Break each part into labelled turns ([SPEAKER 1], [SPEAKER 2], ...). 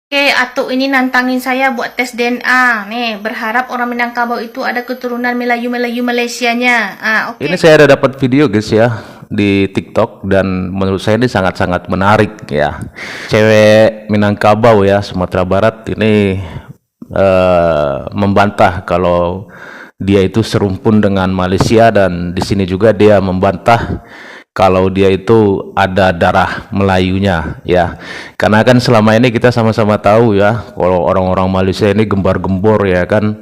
[SPEAKER 1] Oke, Atuk ini nantangin saya buat tes DNA. Nih, berharap orang Minangkabau itu ada keturunan Melayu-Melayu Malaysianya. Oke.
[SPEAKER 2] Ini saya ada dapat video guys ya di TikTok dan menurut saya ini sangat-sangat menarik ya. Cewek Minangkabau ya, Sumatera Barat ini membantah kalau dia itu serumpun dengan Malaysia, dan di sini juga dia membantah kalau dia itu ada darah Melayunya ya. Karena kan selama ini kita sama-sama tahu ya, kalau orang-orang Malaysia ini gembar-gembor ya kan,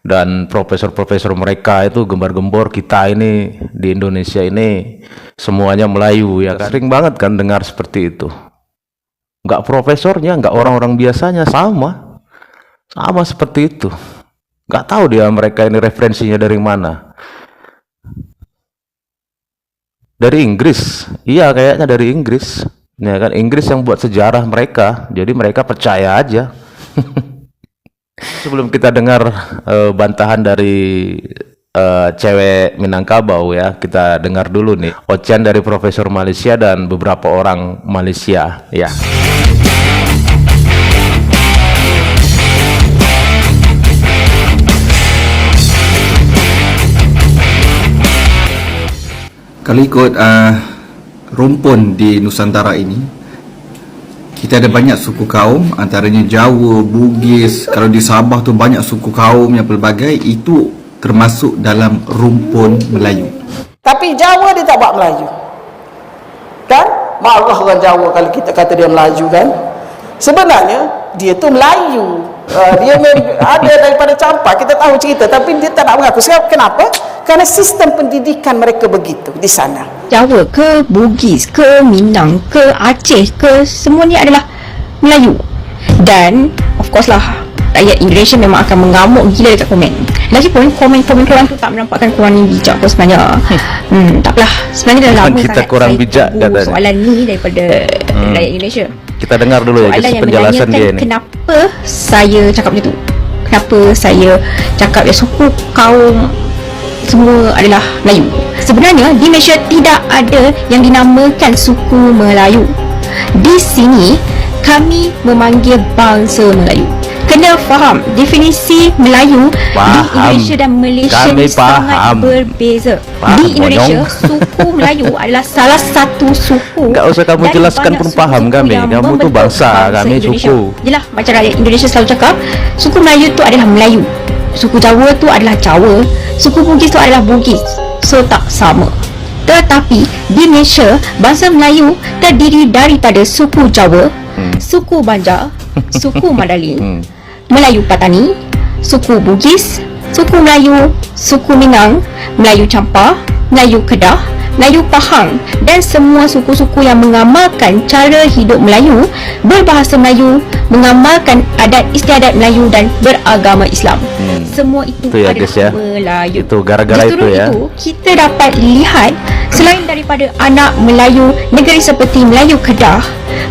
[SPEAKER 2] dan profesor-profesor mereka itu gembar-gembor. Kita ini di Indonesia ini semuanya Melayu ya kan. Sering banget kan dengar seperti itu. Nggak profesornya, nggak orang-orang biasanya, sama seperti itu. Nggak tahu dia mereka ini referensinya dari mana. Dari Inggris, iya kayaknya dari Inggris. Ya kan, Inggris yang buat sejarah mereka, jadi mereka percaya aja. Sebelum kita dengar bantahan dari cewek Minangkabau ya, kita dengar dulu nih ocehan dari Profesor Malaysia dan beberapa orang Malaysia ya.
[SPEAKER 3] Kalau ikut rumpun di Nusantara ini, kita ada banyak suku kaum, antaranya Jawa, Bugis. Kalau di Sabah tu banyak suku kaum yang pelbagai, itu termasuk dalam rumpun Melayu.
[SPEAKER 4] Tapi Jawa dia tak buat Melayu, kan? Marah orang Jawa kalau kita kata dia Melayu, kan? Sebenarnya dia tu Melayu. Dia ada daripada campak, kita tahu cerita, tapi dia tak nak mengaku. Sebab kenapa? Kerana sistem pendidikan mereka begitu di sana.
[SPEAKER 5] Jawa ke, Bugis ke, Minang ke, Aceh ke, semua ni adalah Melayu. Dan of course lah, rakyat Indonesia memang akan mengamuk gila dekat komen. Lagipun komen-komen korang tu tak menampakkan korang ni bijak pun sebenarnya. Taklah, sebenarnya dah lama
[SPEAKER 2] Kita
[SPEAKER 5] sangat
[SPEAKER 2] kurang
[SPEAKER 5] saya
[SPEAKER 2] bijak
[SPEAKER 5] tunggu
[SPEAKER 2] katanya
[SPEAKER 5] soalan ni daripada rakyat Indonesia.
[SPEAKER 2] Kita dengar dulu ya
[SPEAKER 5] Soalan
[SPEAKER 2] guys,
[SPEAKER 5] yang
[SPEAKER 2] penjelasan dia
[SPEAKER 5] menanyakan
[SPEAKER 2] nih.
[SPEAKER 5] kenapa saya cakap macam tu, kenapa saya cakap ya suku kaum semua adalah Melayu. Sebenarnya di Malaysia tidak ada yang dinamakan suku Melayu. Di sini kami memanggil bangsa Melayu. Kena faham definisi Melayu di Indonesia dan Malaysia
[SPEAKER 2] Kami
[SPEAKER 5] ni sangat
[SPEAKER 2] faham.
[SPEAKER 5] berbeza.
[SPEAKER 2] Faham,
[SPEAKER 5] Di Indonesia
[SPEAKER 2] monyong.
[SPEAKER 5] suku Melayu adalah salah satu suku.
[SPEAKER 2] Nggak usah kamu
[SPEAKER 5] dari
[SPEAKER 2] jelaskan
[SPEAKER 5] banyak
[SPEAKER 2] pun paham
[SPEAKER 5] suku-suku
[SPEAKER 2] kami.
[SPEAKER 5] yang
[SPEAKER 2] Kamu tu
[SPEAKER 5] membentuk
[SPEAKER 2] bangsa, kami
[SPEAKER 5] Indonesia.
[SPEAKER 2] suku.
[SPEAKER 5] Yelah, macam rakyat Indonesia selalu cakap, suku Melayu tu adalah Melayu, suku Jawa tu adalah Jawa, suku Bugis tu adalah Bugis. So tak sama. Tetapi di Malaysia, bangsa Melayu terdiri daripada suku Jawa, suku Banjar, suku Mandalin, Melayu Patani, suku Bugis, suku Melayu, suku Minang, Melayu Campar, Melayu Kedah, Melayu Pahang, dan semua suku-suku yang mengamalkan cara hidup Melayu, berbahasa Melayu, mengamalkan adat istiadat Melayu dan beragama Islam. Semua itu
[SPEAKER 2] Itu ya,
[SPEAKER 5] adalah
[SPEAKER 2] guys, ya.
[SPEAKER 5] Melayu.
[SPEAKER 2] Itu gara-gara itu
[SPEAKER 5] Diturut
[SPEAKER 2] ya.
[SPEAKER 5] itu, kita dapat lihat selain daripada anak Melayu negeri seperti Melayu Kedah,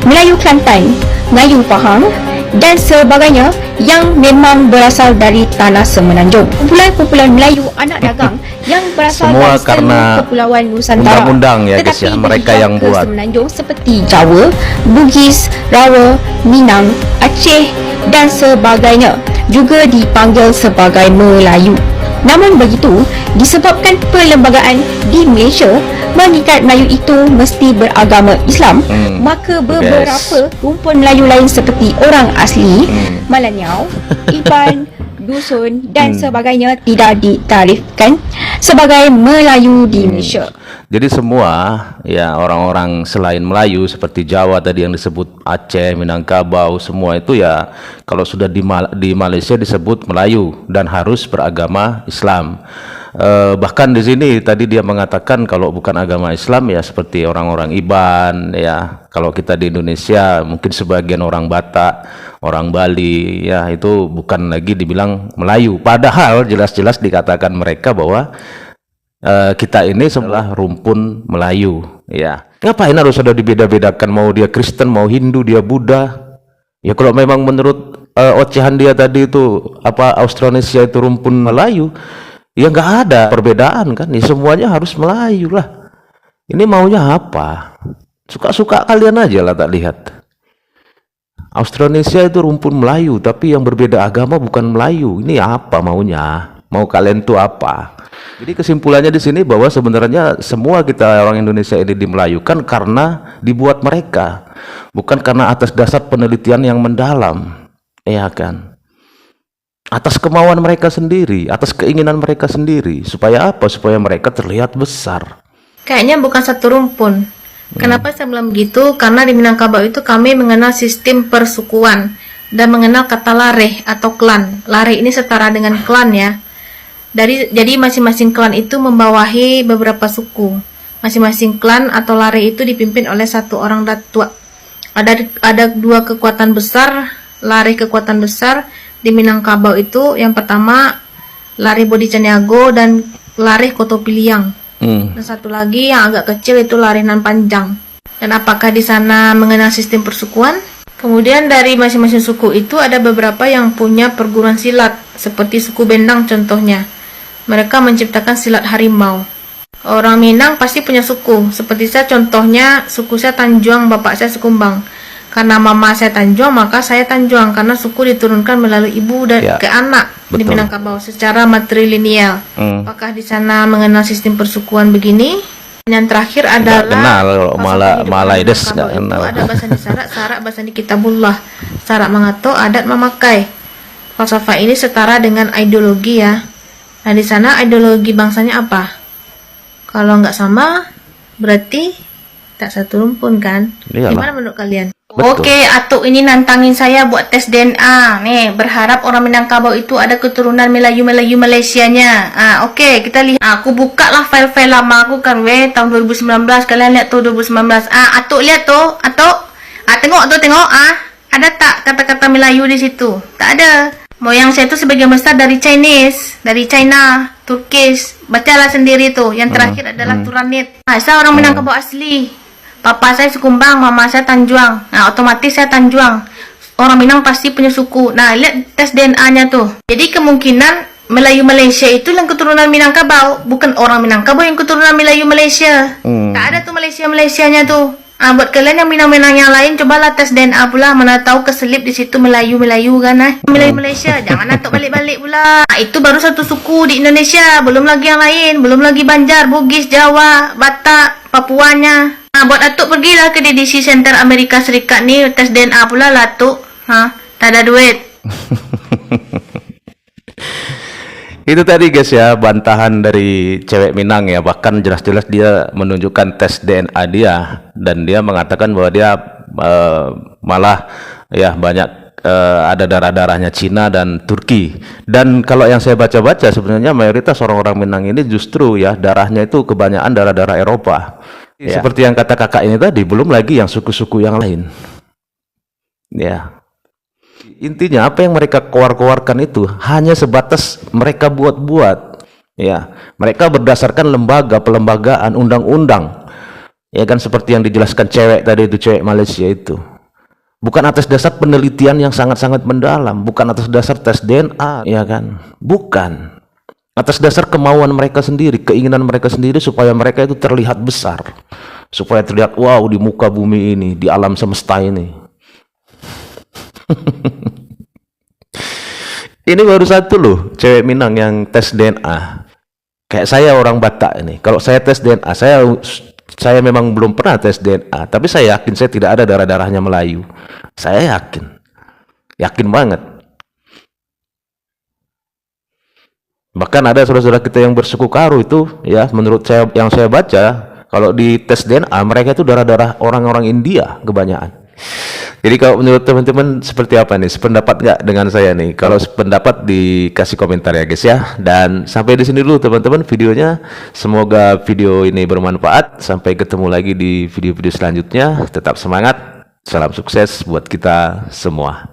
[SPEAKER 5] Melayu Kelantan, Melayu Pahang dan sebagainya yang memang berasal dari tanah Semenanjung. Kumpulan-kumpulan Melayu anak dagang yang berasal
[SPEAKER 2] Semua
[SPEAKER 5] dari
[SPEAKER 2] karena
[SPEAKER 5] seluruh kepulauan Nusantara.
[SPEAKER 2] undang-undang ya, guys,
[SPEAKER 5] Tetapi
[SPEAKER 2] ya, mereka
[SPEAKER 5] berhijrah
[SPEAKER 2] yang
[SPEAKER 5] ke
[SPEAKER 2] buat.
[SPEAKER 5] Semenanjung seperti Jawa, Bugis, Rawa, Minang, Aceh dan sebagainya juga dipanggil sebagai Melayu. Namun begitu, disebabkan perlembagaan di Malaysia mengikat Melayu itu mesti beragama Islam, maka beberapa rumpun Melayu lain seperti orang asli, Malanyau, Iban, Dusun dan sebagainya tidak ditarifkan sebagai Melayu di Malaysia.
[SPEAKER 2] Jadi semua ya orang-orang selain Melayu seperti Jawa tadi yang disebut, Aceh, Minangkabau, semua itu ya kalau sudah di Malaysia disebut Melayu dan harus beragama Islam. Bahkan di sini tadi dia mengatakan kalau bukan agama Islam ya seperti orang-orang Iban ya. Kalau kita di Indonesia mungkin sebagian orang Batak, orang Bali ya, itu bukan lagi dibilang Melayu. Padahal jelas-jelas dikatakan mereka bahwa kita ini sebelah rumpun Melayu ya. Ngapain harus ada dibeda-bedakan, mau dia Kristen, mau Hindu, dia Buddha ya? Kalau memang menurut ocehan dia tadi itu apa Austronesia itu rumpun Melayu, ya nggak ada perbedaan kan, ya semuanya harus Melayu lah. Ini maunya apa? Suka-suka kalian aja lah, tak lihat. Austronesia itu rumpun Melayu, tapi yang berbeda agama bukan Melayu. Ini apa maunya? Mau kalian tuh apa? Jadi kesimpulannya di sini bahwa sebenarnya semua kita orang Indonesia ini dimelayukan karena dibuat mereka, bukan karena atas dasar penelitian yang mendalam, ya kan? Atas kemauan mereka sendiri, atas keinginan mereka sendiri. Supaya apa? Supaya mereka terlihat besar.
[SPEAKER 1] Kayaknya bukan satu rumpun. Kenapa saya bilang begitu? Karena di Minangkabau itu kami mengenal sistem persukuan dan mengenal kata lareh atau klan. Lareh ini setara dengan klan ya. Jadi masing-masing klan itu membawahi beberapa suku. Masing-masing klan atau lareh itu dipimpin oleh satu orang datua. Ada dua kekuatan besar, lareh kekuatan besar di Minangkabau itu. Yang pertama lareh Bodicaniago dan lareh Kotopiliang. Dan satu lagi yang agak kecil itu lareh Nan Panjang. Dan apakah di sana mengenal sistem persukuan? Kemudian dari masing-masing suku itu ada beberapa yang punya perguruan silat, seperti suku Bendang contohnya. Mereka menciptakan silat harimau. Orang Minang pasti punya suku. Seperti saya contohnya, suku saya Tanjuang, bapak saya Sekumbang. Karena mama saya Tanjuang, maka saya Tanjuang. Karena suku diturunkan melalui ibu dan ke anak. Betul. Di Minangkabau secara matrilineal. Apakah di sana mengenal sistem persukuan begini? Yang terakhir adalah
[SPEAKER 2] kenal, Malaides nggak kenal.
[SPEAKER 1] Ada bahasa di Sarak bahasa di Kitabullah. Sarak mengato, adat memakai. Falsafah ini setara dengan ideologi ya. Nah di sana ideologi bangsanya apa? Kalau nggak sama, berarti tak satu rumpun kan?
[SPEAKER 2] Iyalah.
[SPEAKER 1] Gimana menurut kalian?
[SPEAKER 2] Betul.
[SPEAKER 1] Oke, Atuk ini nantangin saya buat tes DNA. Nih, berharap orang Minangkabau itu ada keturunan Melayu Malaysianya. Oke, kita lihat. Aku buka lah file-file lama aku kan, tahun 2019. Kalian lihat tuh 2019. Atuk lihat tuh, Atuk. Tengok. Ada tak kata-kata Melayu di situ? Tak ada. Moyang saya itu sebagian besar dari Chinese, dari China, Turkish. Bacalah sendiri tuh. Yang terakhir adalah Turanit. Saya orang Minangkabau asli. Papa saya Sekumbang, mama saya Tanjuang. Nah, otomatis saya Tanjuang. Orang Minang pasti punya suku. Nah, lihat tes DNA-nya tuh. Jadi kemungkinan Melayu Malaysia itu yang keturunan Minangkabau, bukan orang Minangkabau yang keturunan Melayu Malaysia. Tak ada tuh Malaysianya tuh. Buat kalian yang Minang-Minang yang lain, cobalah tes DNA pula, mana tahu keselip di situ Melayu kan Melayu Malaysia. Jangan atuk balik-balik pula. Itu baru satu suku di Indonesia, belum lagi yang lain, belum lagi Banjar, Bugis, Jawa, Batak, Papuanya. Buat atuk pergilah ke DDC Center Amerika Serikat nih, tes DNA pula lah atuk. Tak ada duit.
[SPEAKER 2] Itu tadi guys ya, bantahan dari cewek Minang ya. Bahkan jelas-jelas dia menunjukkan tes DNA dia, dan dia mengatakan bahwa dia malah ya banyak ada darah-darahnya Cina dan Turki. Dan kalau yang saya baca-baca sebenarnya mayoritas orang-orang Minang ini justru ya darahnya itu kebanyakan darah-darah Eropa. Ya. Seperti yang kata kakak ini tadi, belum lagi yang suku-suku yang lain. Ya. Intinya apa yang mereka keluarkan itu hanya sebatas mereka buat-buat. Ya, mereka berdasarkan lembaga, pelembagaan, undang-undang. Ya kan, seperti yang dijelaskan cewek tadi itu, cewek Malaysia itu. Bukan atas dasar penelitian yang sangat-sangat mendalam, bukan atas dasar tes DNA, ya kan? Bukan. Atas dasar kemauan mereka sendiri, keinginan mereka sendiri supaya mereka itu terlihat besar. Supaya terlihat wow di muka bumi ini, di alam semesta ini. Ini baru satu loh, cewek Minang yang tes DNA. Kayak saya orang Batak ini. Kalau saya tes DNA, saya memang belum pernah tes DNA, tapi saya yakin saya tidak ada darah-darahnya Melayu. Saya yakin banget. Bahkan ada saudara-saudara kita yang bersuku Karo itu, ya menurut saya yang saya baca, kalau di tes DNA mereka itu darah-darah orang-orang India kebanyakan. Jadi kalau menurut teman-teman seperti apa nih? Sependapat nggak dengan saya nih? Kalau sependapat dikasih komentar ya guys ya. Dan sampai di sini dulu teman-teman videonya. Semoga video ini bermanfaat. Sampai ketemu lagi di video-video selanjutnya. Tetap semangat. Salam sukses buat kita semua.